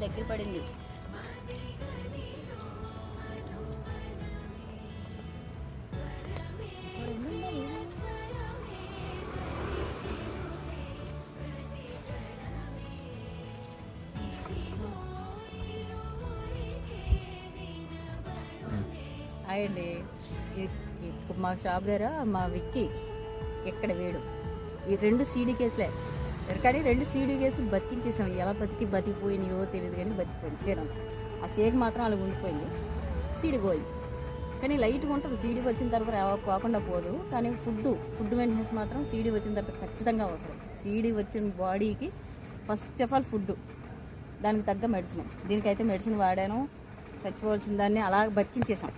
దగ్గర పడింది. అయ్యండి మా షాప్ దగ్గర మా విక్కీ ఎక్కడ వేడు ఈ 2 సీడీ కేసులే కానీ 2 సీడీ కేసులు బతికించేసాం. ఎలా బతికిపోయినాయో తెలియదు కానీ బతికిపోయింది చేయడం. ఆ షేక్ మాత్రం అలా ఉండిపోయింది, సీడీ పోయింది. కానీ లైట్గా ఉంటుంది. సీడీ వచ్చిన తర్వాత పోకుండా పోదు. కానీ ఫుడ్ మెయింటెనెన్స్ మాత్రం సీడీ వచ్చిన తర్వాత ఖచ్చితంగా అవసరం. సీడీ వచ్చిన బాడీకి ఫస్ట్ ఆఫ్ ఆల్ ఫుడ్, దానికి తగ్గ మెడిసిన్. దీనికైతే మెడిసిన్ వాడాను, చచ్చిపోవాల్సిన దాన్ని అలా బతికించేసాం.